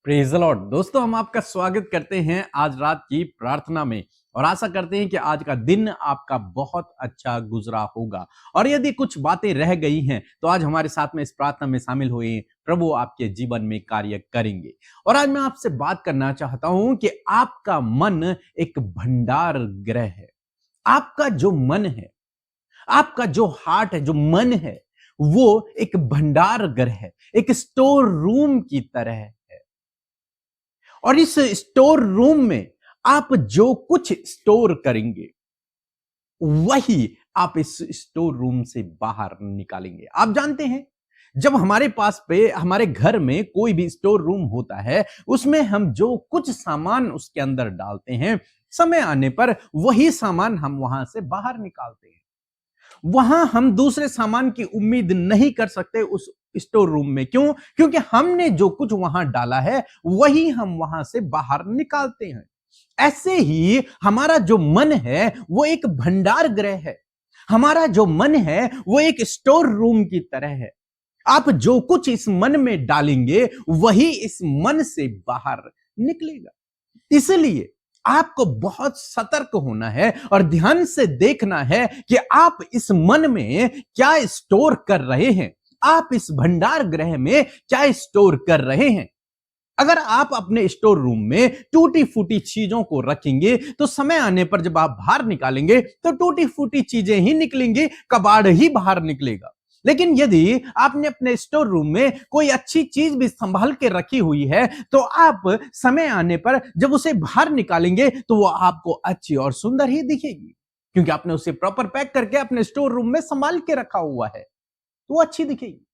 Praise the Lord. दोस्तों, हम आपका स्वागत करते हैं आज रात की प्रार्थना में और आशा करते हैं कि आज का दिन आपका बहुत अच्छा गुजरा होगा। और यदि कुछ बातें रह गई हैं तो आज हमारे साथ में इस प्रार्थना में शामिल हुए प्रभु आपके जीवन में कार्य करेंगे। और आज मैं आपसे बात करना चाहता हूं कि आपका मन एक भंडार गृह है। आपका जो मन है, आपका जो हार्ट है, जो मन है, वो एक भंडार गृह है, एक स्टोर रूम की तरह है। और इस स्टोर रूम में आप जो कुछ स्टोर करेंगे वही आप इस स्टोर रूम से बाहर निकालेंगे। आप जानते हैं, जब हमारे पास पे हमारे घर में कोई भी स्टोर रूम होता है, उसमें हम जो कुछ सामान उसके अंदर डालते हैं, समय आने पर वही सामान हम वहां से बाहर निकालते हैं। वहां हम दूसरे सामान की उम्मीद नहीं कर सकते उस स्टोर रूम में। क्यों? क्योंकि हमने जो कुछ वहां डाला है वही हम वहां से बाहर निकालते हैं। ऐसे ही हमारा जो मन है वो एक भंडार गृह है। हमारा जो मन है वो एक स्टोर रूम की तरह है। आप जो कुछ इस मन में डालेंगे वही इस मन से बाहर निकलेगा। इसलिए आपको बहुत सतर्क होना है और ध्यान से देखना है कि आप इस मन में क्या स्टोर कर रहे हैं, आप इस भंडार गृह में क्या स्टोर कर रहे हैं। अगर आप अपने स्टोर रूम में टूटी फूटी चीजों को रखेंगे तो समय आने पर जब आप बाहर निकालेंगे तो टूटी फूटी चीजें ही निकलेंगी, कबाड़ ही बाहर निकलेगा। लेकिन यदि आपने अपने स्टोर रूम में कोई अच्छी चीज भी संभाल के रखी हुई है तो आप समय आने पर जब उसे बाहर निकालेंगे तो वो आपको अच्छी और सुंदर ही दिखेगी, क्योंकि आपने उसे प्रॉपर पैक करके अपने स्टोर रूम में संभाल के रखा हुआ है, तो वो अच्छी दिखेगी।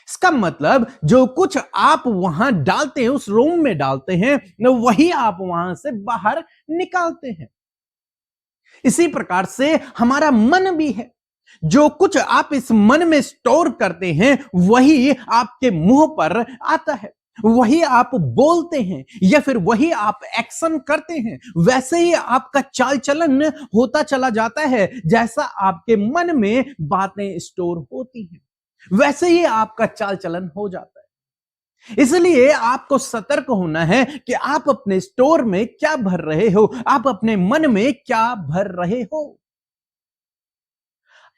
इसका मतलब जो कुछ आप वहां डालते हैं, उस रूम में डालते हैं, वही आप वहां से बाहर निकालते हैं। इसी प्रकार से हमारा मन भी है। जो कुछ आप इस मन में स्टोर करते हैं वही आपके मुंह पर आता है, वही आप बोलते हैं या फिर वही आप एक्शन करते हैं। वैसे ही आपका चाल चलन होता चला जाता है। जैसा आपके मन में बातें स्टोर होती हैं वैसे ही आपका चाल चलन हो जाता है। इसलिए आपको सतर्क होना है कि आप अपने स्टोर में क्या भर रहे हो, आप अपने मन में क्या भर रहे हो।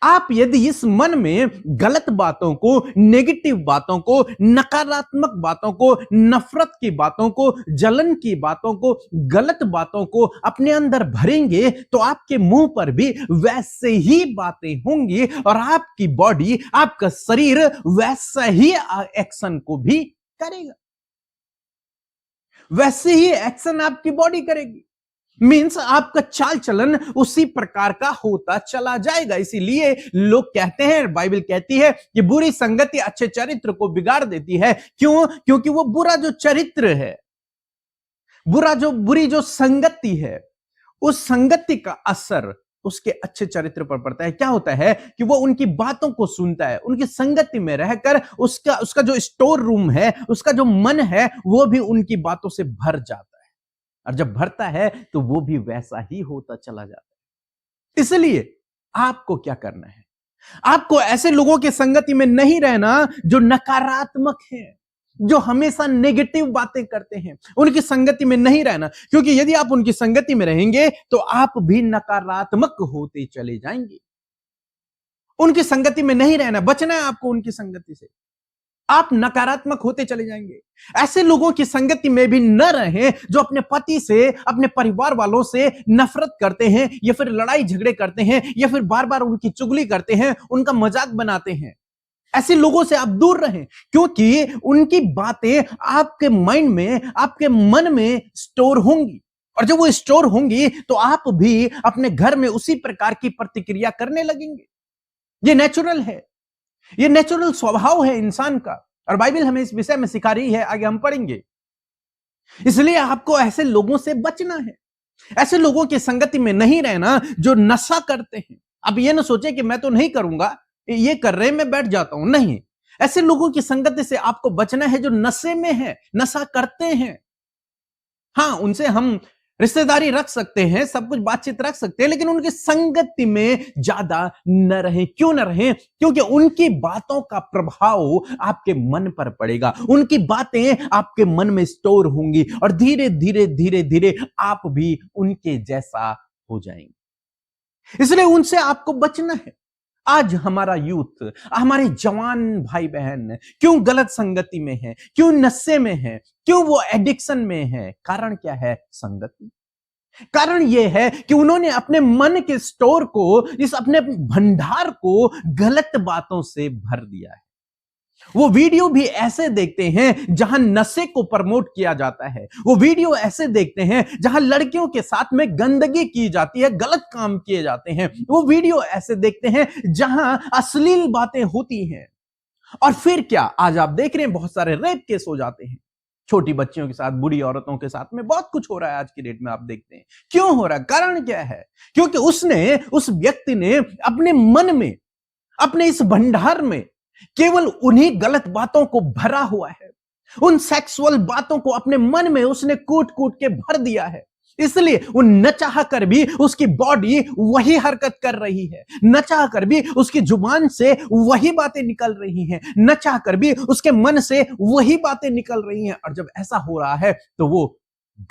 आप यदि इस मन में गलत बातों को, नेगेटिव बातों को, नकारात्मक बातों को, नफरत की बातों को, जलन की बातों को, गलत बातों को अपने अंदर भरेंगे तो आपके मुंह पर भी वैसे ही बातें होंगी और आपकी बॉडी, आपका शरीर वैसा ही एक्शन को भी करेगा। वैसे ही एक्शन आपकी बॉडी करेगी। मीन्स आपका चाल चलन उसी प्रकार का होता चला जाएगा। इसीलिए लोग कहते हैं, बाइबल कहती है कि बुरी संगति अच्छे चरित्र को बिगाड़ देती है। क्यों? क्योंकि वो बुरा जो चरित्र है, बुरी जो संगति है, उस संगति का असर उसके अच्छे चरित्र पर पड़ता है। क्या होता है कि वो उनकी बातों को सुनता है, उनकी संगति में रहकर उसका जो स्टोर रूम है, उसका जो मन है, वो भी उनकी बातों से भर जाता है। और जब भरता है तो वो भी वैसा ही होता चला जाता है। इसलिए आपको क्या करना है? आपको ऐसे लोगों की संगति में नहीं रहना जो नकारात्मक हैं, जो हमेशा नेगेटिव बातें करते हैं। उनकी संगति में नहीं रहना, क्योंकि यदि आप उनकी संगति में रहेंगे तो आप भी नकारात्मक होते चले जाएंगे। उनकी संगति में नहीं रहना, बचना है आपको उनकी संगति से। आप नकारात्मक होते चले जाएंगे। ऐसे लोगों की संगति में भी न रहें जो अपने पति से, अपने परिवार वालों से नफरत करते हैं या फिर लड़ाई झगड़े करते हैं या फिर बार बार उनकी चुगली करते हैं, उनका मजाक बनाते हैं। ऐसे लोगों से आप दूर रहें, क्योंकि उनकी बातें आपके माइंड में, आपके मन में स्टोर होंगी और जब वो स्टोर होंगी तो आप भी अपने घर में उसी प्रकार की प्रतिक्रिया करने लगेंगे। ये नेचुरल है, ये नेचुरल स्वभाव है इंसान का और बाइबल हमें इस विषय में सिखा रही है, आगे हम पढ़ेंगे। इसलिए आपको ऐसे लोगों से बचना है, ऐसे लोगों की संगति में नहीं रहना जो नशा करते हैं। अब ये ना सोचे कि मैं तो नहीं करूंगा, ये कर रहे मैं बैठ जाता हूं, नहीं। ऐसे लोगों की संगति से आपको बचना है जो नशे में है, नशा करते हैं। हां, उनसे हम रिश्तेदारी रख सकते हैं, सब कुछ बातचीत रख सकते हैं, लेकिन उनकी संगति में ज्यादा न रहें। क्यों न रहें? क्योंकि उनकी बातों का प्रभाव आपके मन पर पड़ेगा, उनकी बातें आपके मन में स्टोर होंगी और धीरे धीरे धीरे धीरे आप भी उनके जैसा हो जाएंगे। इसलिए उनसे आपको बचना है। आज हमारा यूथ, हमारे जवान भाई बहन क्यों गलत संगति में है, क्यों नशे में है, क्यों वो एडिक्शन में है? कारण क्या है? संगति। कारण यह है कि उन्होंने अपने मन के स्टोर को, इस अपने भंडार को गलत बातों से भर दिया है। वो वीडियो भी ऐसे देखते हैं जहां नशे को प्रमोट किया जाता है, वो वीडियो ऐसे देखते हैं जहां लड़कियों के साथ में गंदगी की जाती है, गलत काम किए जाते हैं, वो वीडियो ऐसे देखते हैं जहां अश्लील बातें होती हैं। और फिर क्या, आज आप देख रहे हैं बहुत सारे रेप केस हो जाते हैं, छोटी बच्चियों के साथ, बूढ़ी औरतों के साथ में बहुत कुछ हो रहा है आज की डेट में। आप देखते हैं क्यों हो रहा है? कारण क्या है? क्योंकि उस व्यक्ति ने अपने मन में, अपने इस भंडार में केवल उन्हीं गलत बातों को भरा हुआ है, उन सेक्सुअल बातों को अपने मन में उसने कूट कूट के भर दिया है। इसलिए वो न चाह कर भी उसकी बॉडी वही हरकत कर रही है, न चाह कर भी उसकी जुबान से वही बातें निकल रही हैं, न चाह कर भी उसके मन से वही बातें निकल रही हैं। और जब ऐसा हो रहा है तो वो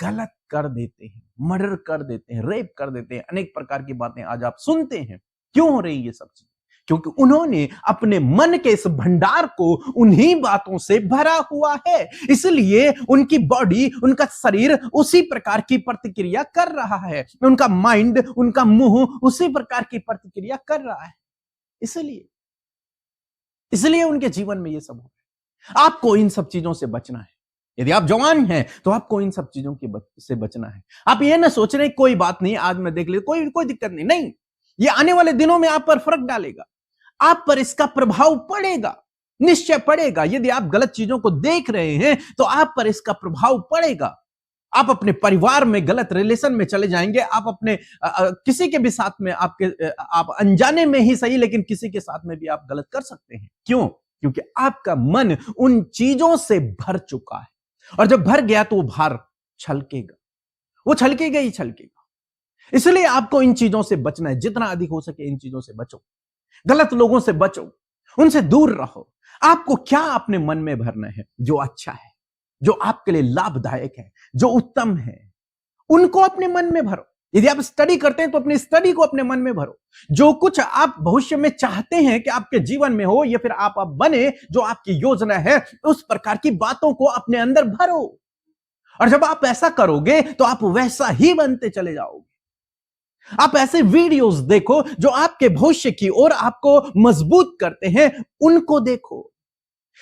गलत कर देते हैं, मर्डर कर देते हैं, रेप कर देते हैं, अनेक प्रकार की बातें आज आप सुनते हैं। क्यों हो रही है ये सब चीज? क्योंकि उन्होंने अपने मन के इस भंडार को उन्हीं बातों से भरा हुआ है। इसलिए उनकी बॉडी, उनका शरीर उसी प्रकार की प्रतिक्रिया कर रहा है, उनका माइंड, उनका मुंह उसी प्रकार की प्रतिक्रिया कर रहा है। इसलिए उनके जीवन में ये सब हो रहा है। आपको इन सब चीजों से बचना है। यदि आप जवान हैं तो आपको इन सब चीजों से बचना है। आप ये ना सोच रहे कोई बात नहीं, आज मैं देख ले, कोई दिक्कत नहीं। ये आने वाले दिनों में आप पर फर्क डालेगा, आप पर इसका प्रभाव पड़ेगा, निश्चय पड़ेगा। यदि आप गलत चीजों को देख रहे हैं तो आप पर इसका प्रभाव पड़ेगा। आप अपने परिवार में गलत रिलेशन में चले जाएंगे, आप अपने किसी के भी साथ में, आप अनजाने में ही सही, लेकिन किसी के साथ में भी आप गलत कर सकते हैं। क्यों? क्योंकि आपका मन उन चीजों से भर चुका है, और जब भर गया तो वो भार छलकेगा, वो छलकेगा ही छलकेगा। इसलिए आपको इन चीजों से बचना है। जितना अधिक हो सके इन चीजों से बचो, गलत लोगों से बचो, उनसे दूर रहो। आपको क्या अपने मन में भरना है? जो अच्छा है, जो आपके लिए लाभदायक है, जो उत्तम है, उनको अपने मन में भरो। यदि आप स्टडी करते हैं तो अपनी स्टडी को अपने मन में भरो। जो कुछ आप भविष्य में चाहते हैं कि आपके जीवन में हो, या फिर आप बने, जो आपकी योजना है, उस प्रकार की बातों को अपने अंदर भरो। और जब आप ऐसा करोगे तो आप वैसा ही बनते चले जाओगे। आप ऐसे वीडियोस देखो जो आपके भविष्य की ओर आपको मजबूत करते हैं, उनको देखो।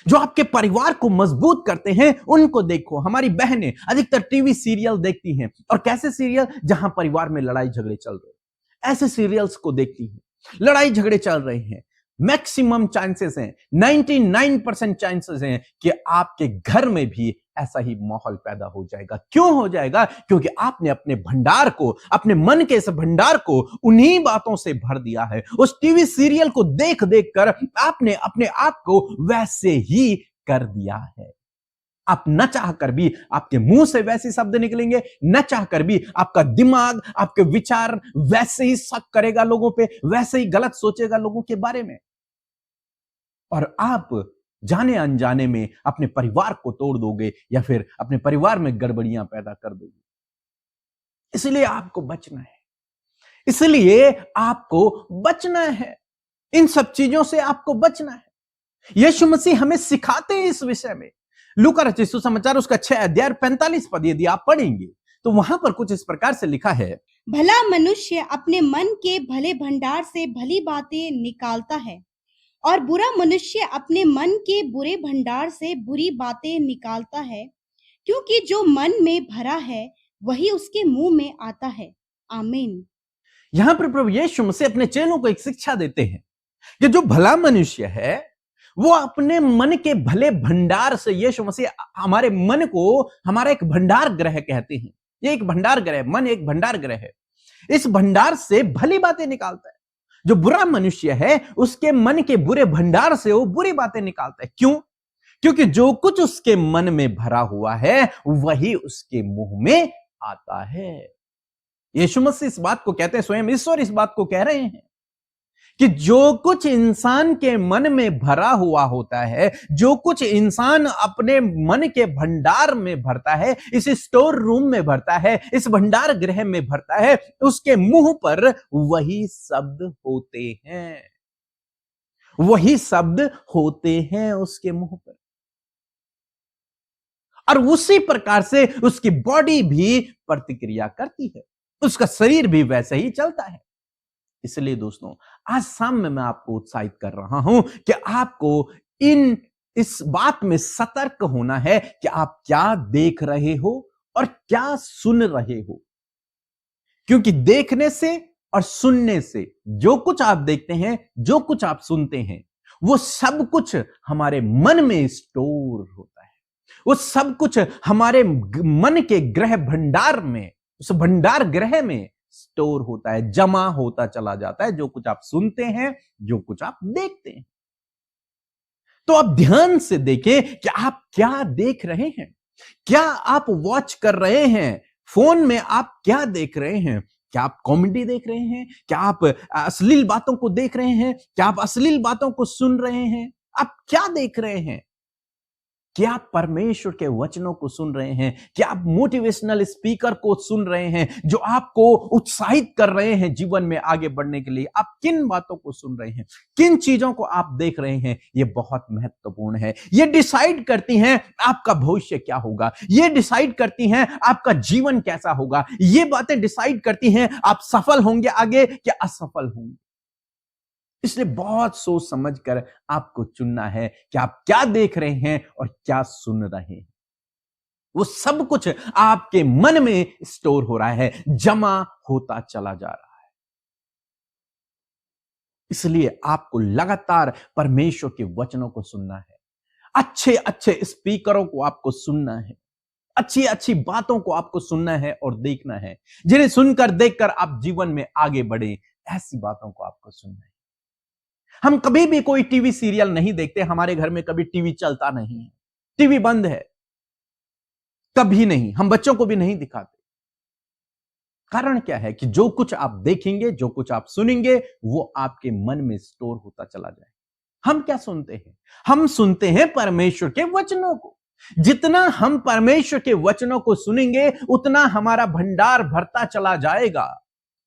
जो आपके परिवार को मजबूत करते हैं, उनको देखो। हमारी बहनें अधिकतर टीवी सीरियल देखती हैं, और कैसे सीरियल? जहां परिवार में लड़ाई झगड़े चल रहे हैं, ऐसे सीरियल्स को देखती हैं। लड़ाई झगड़े चल रहे हैं, मैक्सिमम चांसेस हैं, 99% चांसेस हैं कि आपके घर में भी ऐसा ही माहौल पैदा हो जाएगा। क्यों हो जाएगा? क्योंकि आपने अपने भंडार को, अपने मन के इस भंडार को उन्हीं बातों से भर दिया है। उस टीवी सीरियल को देख देख कर आपने अपने आप को वैसे ही कर दिया है। आप न चाहकर भी, आपके मुंह से वैसे शब्द निकलेंगे, न चाहकर भी आपका दिमाग, आपके विचार वैसे ही शक करेगा लोगों पे, वैसे ही गलत सोचेगा लोगों के बारे में, और आप जाने अनजाने में अपने परिवार को तोड़ दोगे, या फिर अपने परिवार में गड़बड़ियां पैदा कर दोगे। इसलिए आपको बचना है, इसलिए आपको बचना है, इन सब चीजों से आपको बचना है। यीशु मसीह हमें सिखाते हैं इस विषय में। लूका रचित सुसमाचार उसका 6 अध्याय 45 पद यदि आप पढ़ेंगे तो वहां पर कुछ इस प्रकार से लिखा है, भला मनुष्य अपने मन के भले भंडार से भली बातें निकालता है, और बुरा मनुष्य अपने मन के बुरे भंडार से बुरी बातें निकालता है, क्योंकि जो मन में भरा है वही उसके मुंह में आता है। आमीन। यहां पर प्रभु यीशु मसीह अपने चेलों को एक शिक्षा देते हैं कि जो भला मनुष्य है वो अपने मन के भले भंडार से, यीशु मसीह हमारे मन को हमारा एक भंडार ग्रह कहते हैं। ये एक भंडार ग्रह, मन एक भंडार ग्रह है, इस भंडार से भली बातें निकालता है। जो बुरा मनुष्य है उसके मन के बुरे भंडार से वो बुरी बातें निकालता है। क्यों? क्योंकि जो कुछ उसके मन में भरा हुआ है वही उसके मुंह में आता है। यीशु मसीह इस बात को कहते हैं, स्वयं ईश्वर इस बात को कह रहे हैं कि जो कुछ इंसान के मन में भरा हुआ होता है, जो कुछ इंसान अपने मन के भंडार में भरता है, इस स्टोर रूम में भरता है, इस भंडार गृह में भरता है, उसके मुंह पर वही शब्द होते हैं, वही शब्द होते हैं उसके मुंह पर। और उसी प्रकार से उसकी बॉडी भी प्रतिक्रिया करती है, उसका शरीर भी वैसे ही चलता है। इसलिए दोस्तों, आज शाम में मैं आपको उत्साहित कर रहा हूं कि आपको इस बात में सतर्क होना है कि आप क्या देख रहे हो और क्या सुन रहे हो। क्योंकि देखने से और सुनने से, जो कुछ आप देखते हैं, जो कुछ आप सुनते हैं, वो सब कुछ हमारे मन में स्टोर होता है। वो सब कुछ हमारे मन के गृह भंडार में, उस भंडार गृह में स्टोर होता है, जमा होता चला जाता है। जो कुछ आप सुनते हैं, जो कुछ आप देखते हैं। तो आप ध्यान से देखें कि आप क्या देख रहे हैं, क्या आप वॉच कर रहे हैं, फोन में आप क्या देख रहे हैं। क्या आप कॉमेडी देख रहे हैं, क्या आप अश्लील बातों को देख रहे हैं, क्या आप अश्लील बातों को सुन रहे हैं, आप क्या देख रहे हैं। क्या आप परमेश्वर के वचनों को सुन रहे हैं, क्या आप मोटिवेशनल स्पीकर को सुन रहे हैं जो आपको उत्साहित कर रहे हैं जीवन में आगे बढ़ने के लिए। आप किन बातों को सुन रहे हैं, किन चीजों को आप देख रहे हैं, ये बहुत महत्वपूर्ण है। ये डिसाइड करती हैं आपका भविष्य क्या होगा, ये डिसाइड करती हैं आपका जीवन कैसा होगा, ये बातें डिसाइड करती हैं आप सफल होंगे आगे या असफल होंगे। इसलिए बहुत सोच समझ कर आपको चुनना है कि आप क्या देख रहे हैं और क्या सुन रहे हैं। वो सब कुछ आपके मन में स्टोर हो रहा है, जमा होता चला जा रहा है। इसलिए आपको लगातार परमेश्वर के वचनों को सुनना है, अच्छे अच्छे स्पीकरों को आपको सुनना है, अच्छी अच्छी बातों को आपको सुनना है और देखना है, जिन्हें सुनकर देखकर आप जीवन में आगे बढ़े। ऐसी बातों को आपको सुनना है। हम कभी भी कोई टीवी सीरियल नहीं देखते, हमारे घर में कभी टीवी चलता नहीं है, टीवी बंद है, कभी नहीं, हम बच्चों को भी नहीं दिखाते। कारण क्या है कि जो कुछ आप देखेंगे, जो कुछ आप सुनेंगे, वो आपके मन में स्टोर होता चला जाए। हम क्या सुनते हैं, हम सुनते हैं परमेश्वर के वचनों को। जितना हम परमेश्वर के वचनों को सुनेंगे, उतना हमारा भंडार भरता चला जाएगा।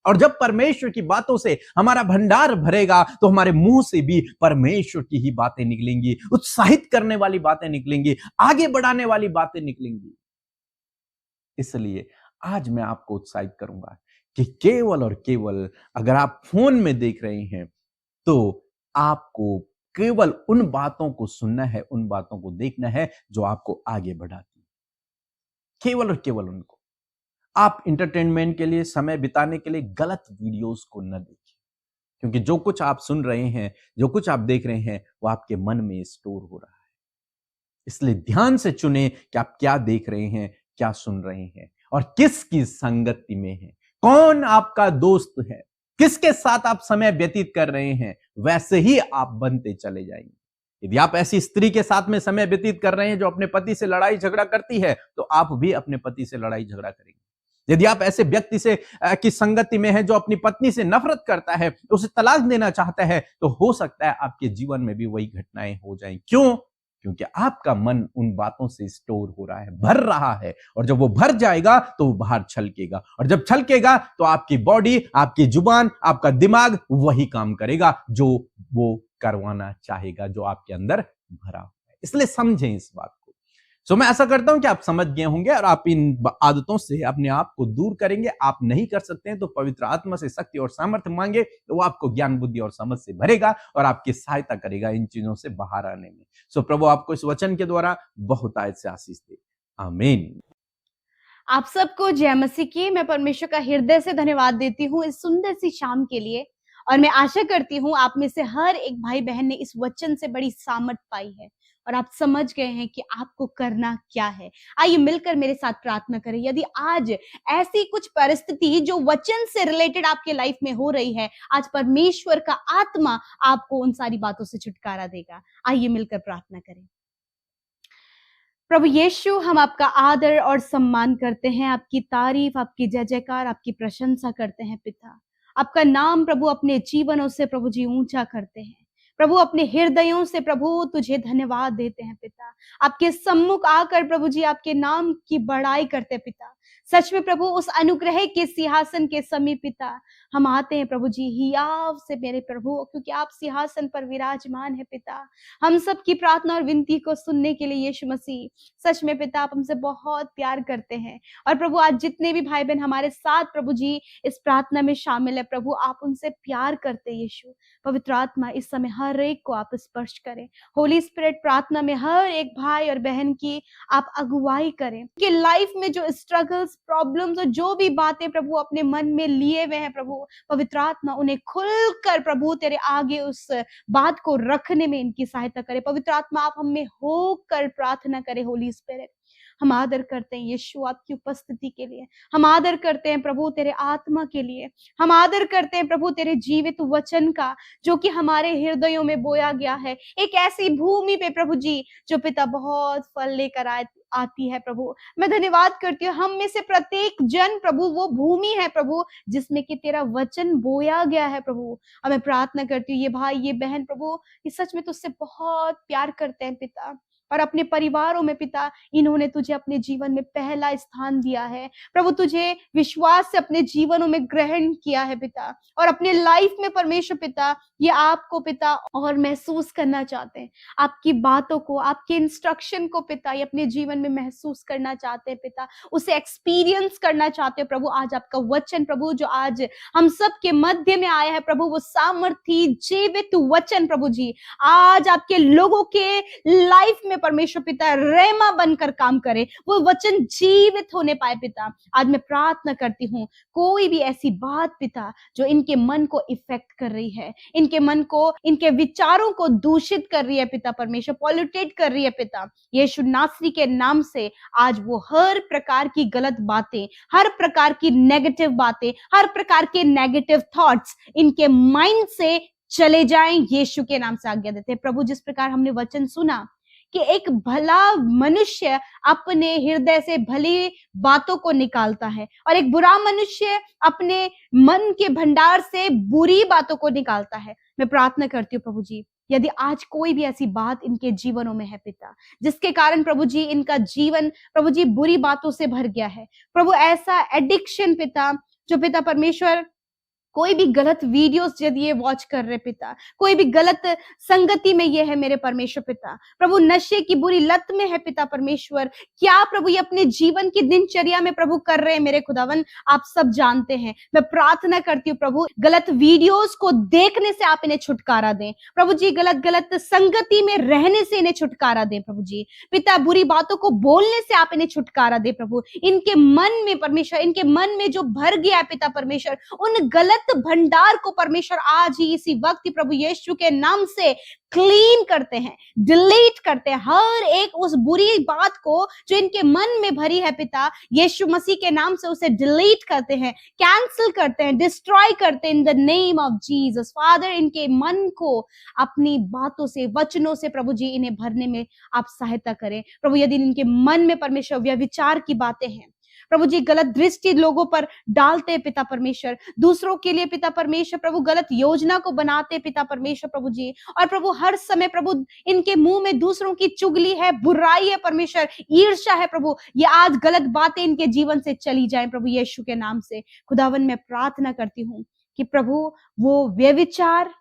और जब परमेश्वर की बातों से हमारा भंडार भरेगा, तो हमारे मुंह से भी परमेश्वर की ही बातें निकलेंगी, उत्साहित करने वाली बातें निकलेंगी, आगे बढ़ाने वाली बातें निकलेंगी। इसलिए आज मैं आपको उत्साहित करूंगा कि केवल और केवल अगर आप फोन में देख रहे हैं, तो आपको केवल उन बातों को सुनना है, उन बातों को देखना है जो आपको आगे बढ़ाती है। केवल और केवल उनको। आप इंटरटेनमेंट के लिए, समय बिताने के लिए गलत वीडियोस को न देखें, क्योंकि जो कुछ आप सुन रहे हैं, जो कुछ आप देख रहे हैं, वो आपके मन में स्टोर हो रहा है। इसलिए ध्यान से चुनें कि आप क्या देख रहे हैं, क्या सुन रहे हैं और किसकी संगति में हैं। कौन आपका दोस्त है, किसके साथ आप समय व्यतीत कर रहे हैं, वैसे ही आप बनते चले जाएंगे। यदि आप ऐसी स्त्री के साथ में समय व्यतीत कर रहे हैं जो अपने पति से लड़ाई झगड़ा करती है, तो आप भी अपने पति से लड़ाई झगड़ा करेंगे। यदि आप ऐसे व्यक्ति से की संगति में है जो अपनी पत्नी से नफरत करता है, उसे तलाक देना चाहता है, तो हो सकता है आपके जीवन में भी वही घटनाएं हो जाएं। क्यों? क्योंकि आपका मन उन बातों से स्टोर हो रहा है, भर रहा है, और जब वो भर जाएगा तो वो बाहर छलकेगा, और जब छलकेगा तो आपकी बॉडी, आपकी जुबान, आपका दिमाग वही काम करेगा जो वो करवाना चाहेगा, जो आपके अंदर भरा हुआ है। इसलिए समझें इस बात को। सो मैं ऐसा करता हूं कि आप समझ गए होंगे और आप इन आदतों से अपने आप को दूर करेंगे। आप नहीं कर सकते हैं तो पवित्र आत्मा से शक्ति और सामर्थ्य मांगे, तो वो आपको ज्ञान, बुद्धि और समझ से भरेगा और आपकी सहायता करेगा इन चीजों से बाहर आने में। सो प्रभु आपको इस वचन के द्वारा बहुत आयत से आशीष दे। आमीन। आप सबको जय मसीह की। मैं परमेश्वर का हृदय से धन्यवाद देती हूँ इस सुंदर सी शाम के लिए, और मैं आशा करती हूँ आप में से हर एक भाई बहन ने इस वचन से बड़ी सामर्थ पाई है और आप समझ गए हैं कि आपको करना क्या है। आइए मिलकर मेरे साथ प्रार्थना करें। यदि आज ऐसी कुछ परिस्थिति जो वचन से रिलेटेड आपके लाइफ में हो रही है, आज परमेश्वर का आत्मा आपको उन सारी बातों से छुटकारा देगा। आइए मिलकर प्रार्थना करें। प्रभु यीशु, हम आपका आदर और सम्मान करते हैं, आपकी तारीफ, आपकी जय जयकार, आपकी प्रशंसा करते हैं पिता। आपका नाम प्रभु अपने जीवनों से प्रभु जी ऊंचा करते हैं। प्रभु अपने हृदयों से प्रभु तुझे धन्यवाद देते हैं पिता। आपके सम्मुख आकर प्रभु जी आपके नाम की बड़ाई करते हैं पिता। सच में प्रभु उस अनुग्रह के सिंहासन के समीप पिता हम आते हैं प्रभु जी हियाव से मेरे प्रभु, क्योंकि आप सिंहासन पर विराजमान है पिता। हम सब की प्रार्थना और विनती को सुनने के लिए यीशु मसीह, सच में पिता आप हमसे बहुत प्यार करते हैं। और प्रभु आज जितने भी भाई बहन हमारे साथ प्रभु जी इस प्रार्थना में शामिल है प्रभु, आप उनसे प्यार करते हैं यीशु। पवित्र आत्मा इस समय हर एक को आप स्पर्श करें। होली स्पिरिट प्रार्थना में हर एक भाई और बहन की आप अगुवाई करें कि लाइफ में जो स्ट्रगल्स, प्रॉब्लम्स और जो भी बातें प्रभु अपने मन में लिए हुए हैं प्रभु, पवित्र आत्मा उन्हें खुलकर प्रभु तेरे आगे उस बात को रखने में इनकी सहायता करे। पवित्र आत्मा आप हमें होकर प्रार्थना करे। होली स्पिरिट हम आदर करते हैं यीशु आपकी उपस्थिति के लिए। हम आदर करते हैं प्रभु तेरे आत्मा के लिए। हम आदर करते हैं प्रभु तेरे जीवित वचन का, जो कि हमारे हृदयों में बोया गया है एक ऐसी भूमि पे प्रभु जी जो पिता बहुत फल लेकर आती है प्रभु। मैं धन्यवाद करती हूँ हम में से प्रत्येक जन प्रभु वो भूमि है प्रभु जिसमें कि तेरा वचन बोया गया है प्रभु। और मैं प्रार्थना करती हूँ ये भाई ये बहन प्रभु ये सच में तुझसे बहुत प्यार करते हैं पिता, और अपने परिवारों में पिता इन्होंने तुझे अपने जीवन में पहला स्थान दिया है प्रभु। तुझे विश्वास से अपने जीवनों में ग्रहण किया है पिता, और अपने लाइफ में परमेश्वर पिता ये आपको पिता और महसूस करना चाहते हैं। आपकी बातों को, आपके इंस्ट्रक्शन को पिता ये अपने जीवन में महसूस करना चाहते हैं पिता, उसे एक्सपीरियंस करना चाहते हैं प्रभु। आज आपका वचन प्रभु जो आज हम सब के मध्य में आया है प्रभु, वो सामर्थी जीवित वचन प्रभु जी आज आपके लोगों के लाइफ में परमेश्वर पिता रेमा बनकर काम करे, वो वचन जीवित होने पाए पिता। आज मैं प्रार्थना करती हूँ कोई भी ऐसी बात पिता जो इनके मन को इफेक्ट कर रही है, इनके मन को, इनके विचारों को दूषित कर रही है पिता परमेश्वर, पॉल्यूटेट कर रही है पिता, यीशु नासरी के नाम से आज वो हर प्रकार की गलत बातें, हर प्रकार की नेगेटिव बातें, हर प्रकार के नेगेटिव थॉट्स इनके माइंड से चले जाएं। यीशु के नाम से आज्ञा देते हैं प्रभु। जिस प्रकार हमने वचन सुना कि एक भला मनुष्य अपने हृदय से भली बातों को निकालता है और एक बुरा मनुष्य अपने मन के भंडार से बुरी बातों को निकालता है। मैं प्रार्थना करती हूँ प्रभु जी यदि आज कोई भी ऐसी बात इनके जीवनों में है पिता जिसके कारण प्रभु जी इनका जीवन प्रभु जी बुरी बातों से भर गया है प्रभु, ऐसा एडिक्शन पिता जो पिता परमेश्वर कोई भी गलत वीडियोस यदि ये वॉच कर रहे पिता, कोई भी गलत संगति में ये है मेरे परमेश्वर पिता, प्रभु नशे की बुरी लत में है पिता परमेश्वर, क्या प्रभु ये अपने जीवन की दिनचर्या में प्रभु कर रहे हैं मेरे खुदावन, आप सब जानते हैं। मैं प्रार्थना करती हूँ प्रभु गलत वीडियोस को देखने से आप इन्हें छुटकारा दें प्रभु जी, गलत संगति में रहने से इन्हें छुटकारा दें प्रभु जी पिता, बुरी बातों को बोलने से आप इन्हें छुटकारा दें प्रभु। इनके मन में परमेश्वर, इनके मन में जो भर गया है पिता परमेश्वर, उन गलत भंडार को परमेश्वर आज ही इसी वक्त प्रभु यीशु के नाम से क्लीन करते हैं, डिलीट करते हैं हर एक उस बुरी बात को जो इनके मन में भरी है पिता, यीशु मसीह के नाम से उसे डिलीट करते हैं, कैंसिल करते हैं, डिस्ट्रॉय करते हैं in the name of Jesus. Father इनके मन को अपनी बातों से, वचनों से प्रभु जी इन्हें भरने में आप सहायता करें प्रभु। यदि इनके मन में परमेश्वर व्यभिचार की बातें हैं प्रभु जी, गलत दृष्टि लोगों पर डालते हैं पिता परमेश्वर, दूसरों के लिए पिता परमेश्वर प्रभु गलत योजना को बनाते पिता परमेश्वर प्रभु जी, और प्रभु हर समय प्रभु इनके मुंह में दूसरों की चुगली है, बुराई है परमेश्वर, ईर्ष्या है प्रभु, ये आज गलत बातें इनके जीवन से चली जाएं प्रभु यीशु के नाम से। खुदावन मैं प्रार्थना करती हूँ कि प्रभु वो व्यभिचार,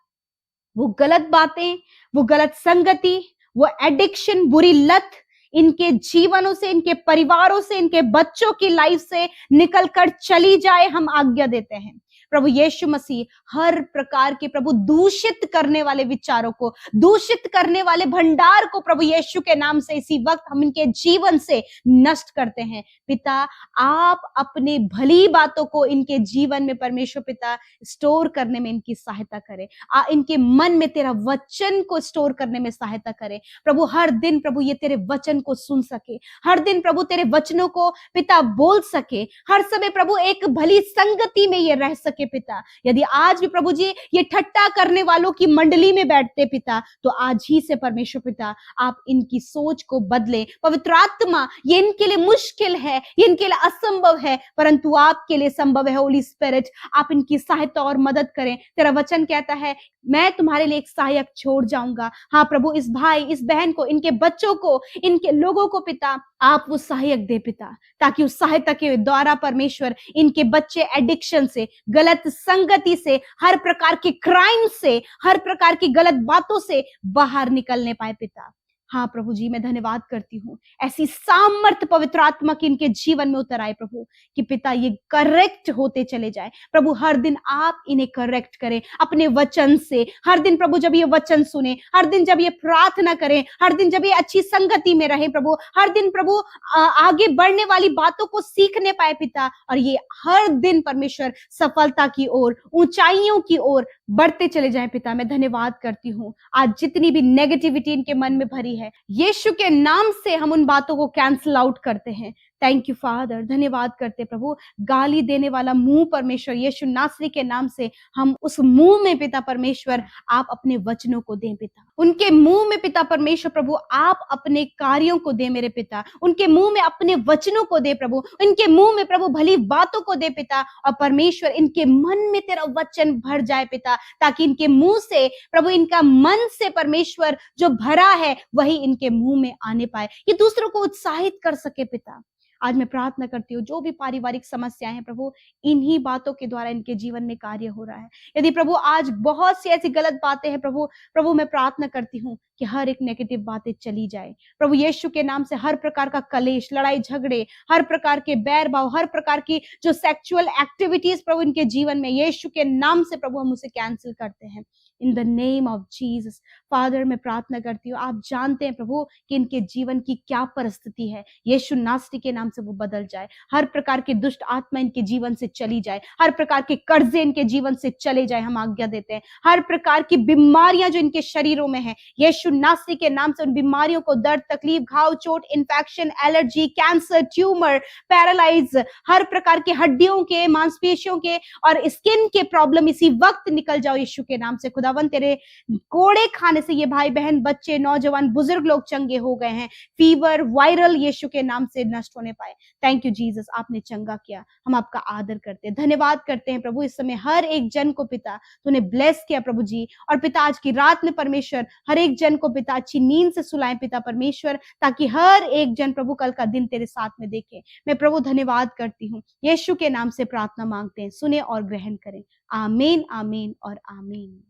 वो गलत बातें, वो गलत संगति, वो एडिक्शन, बुरी लत इनके जीवनों से, इनके परिवारों से, इनके बच्चों की लाइफ से निकल कर चली जाए, हम आज्ञा देते हैं प्रभु यीशु मसीह। हर प्रकार के प्रभु दूषित करने वाले विचारों को, दूषित करने वाले भंडार को प्रभु यीशु के नाम से इसी वक्त हम इनके जीवन से नष्ट करते हैं पिता। आप अपने भली बातों को इनके जीवन में परमेश्वर पिता स्टोर करने में इनकी सहायता करें, इनके मन में तेरा वचन को स्टोर करने में सहायता करें प्रभु। हर दिन प्रभु ये तेरे वचन को सुन सके, हर दिन प्रभु तेरे वचनों को पिता बोल सके, हर समय प्रभु एक भली संगति में ये रह सके सके पिता। यदि आज भी प्रभु जी ये ठट्टा करने वालों की मंडली में बैठते पिता, तो आज ही से परमेश्वर पिता आप इनकी सोच को बदले। पवित्र आत्मा, ये इनके लिए मुश्किल है, ये इनके लिए असंभव है, परंतु आपके लिए संभव है। होली स्पिरिट, आप इनकी सहायता और मदद करें। तेरा वचन कहता है मैं तुम्हारे लिए एक सहायक छोड़ जाऊंगा। हाँ प्रभु, इस भाई, इस बहन को, इनके बच्चों को, इनके लोगों को पिता आप वो सहायक दे पिता, ताकि उस सहायता के द्वारा परमेश्वर इनके बच्चे एडिक्शन से, गलत संगति से, हर प्रकार के क्राइम से, हर प्रकार की गलत बातों से बाहर निकलने पाए पिता। हाँ प्रभु जी, मैं धन्यवाद करती हूँ ऐसी सामर्थ पवित्र आत्मा की इनके जीवन में उतर आए प्रभु, कि पिता ये करेक्ट होते चले जाए प्रभु। हर दिन आप इन्हें करेक्ट करें अपने वचन से। हर दिन प्रभु जब ये वचन सुने, हर दिन जब ये प्रार्थना करें, हर दिन जब ये अच्छी संगति में रहे प्रभु, हर दिन प्रभु आगे बढ़ने वाली बातों को सीखने पाए पिता, और ये हर दिन परमेश्वर सफलता की ओर, ऊंचाइयों की ओर बढ़ते चले जाएं पिता। मैं धन्यवाद करती हूँ। आज जितनी भी नेगेटिविटी इनके मन में भरी है, यीशु के नाम से हम उन बातों को कैंसिल आउट करते हैं। थैंक यू फादर, धन्यवाद करते प्रभु। गाली देने वाला मुंह परमेश्वर यीशु नासरी के नाम से हम उस मुंह में पिता परमेश्वर आप अपने वचनों को दें पिता। उनके मुंह में पिता परमेश्वर प्रभु आप अपने कार्यों को दे मेरे पिता। उनके मुंह में अपने वचनों को दे प्रभु। उनके मुंह में प्रभु भली बातों को दे पिता, और परमेश्वर इनके मन में तेरा वचन भर जाए पिता, ताकि इनके मुंह से प्रभु, इनका मन से परमेश्वर जो भरा है वही इनके मुंह में आने पाए, ये दूसरों को उत्साहित कर सके पिता। आज मैं प्रार्थना करती हूँ जो भी पारिवारिक समस्याएं हैं प्रभु, इन्हीं बातों के द्वारा इनके जीवन में कार्य हो रहा है। यदि प्रभु आज बहुत सी ऐसी गलत बातें हैं प्रभु मैं प्रार्थना करती हूँ कि हर एक नेगेटिव बातें चली जाए प्रभु यीशु के नाम से। हर प्रकार का कलेश, लड़ाई झगड़े, हर प्रकार के बैर भाव, हर प्रकार की जो सेक्सुअल एक्टिविटीज प्रभु इनके जीवन में, यीशु के नाम से प्रभु हम उसे कैंसिल करते हैं in the name of Jesus. Father मैं प्रार्थना करती हूँ, आप जानते हैं प्रभु कि इनके जीवन की क्या परिस्थिति है, यीशु नासरी के नाम से वो बदल जाए। हर प्रकार की दुष्ट आत्मा इनके जीवन से चली जाए, हर प्रकार के कर्जे इनके जीवन से चले जाए, हम आज्ञा देते हैं। हर प्रकार की बीमारियां जो इनके शरीरों में है, यीशु नासरी के नाम से उन बीमारियों को, दर्द, तकलीफ, घाव, चोट, infection, allergy, cancer, tumour, paralyse, हर प्रकार के हड्डियों के, मांसपेशियों के और स्किन के प्रॉब्लम इसी वक्त निकल जाओ यीशु के नाम से। खुदावन तेरे कोड़े खाने से ये भाई बहन, बच्चे, नौजवान, बुजुर्ग लोग चंगे हो गए हैं। फीवर, वायरल यीशु के नाम से नष्ट होने पाए। थैंक यू जीसस, आपने चंगा किया, हम आपका आदर करते हैं, धन्यवाद करते हैं प्रभु। इस समय हर एक जन को पिता तूने ब्लेस किया प्रभु जी, और पिता आज की रात में परमेश्वर हर एक जन को पिता अच्छी नींद से सुलाएं पिता परमेश्वर, ताकि हर एक जन प्रभु कल का दिन तेरे साथ में देखे। मैं प्रभु धन्यवाद करती हूँ, यीशु के नाम से प्रार्थना मांगते हैं, सुने और ग्रहण करें। आमीन, आमीन और आमीन।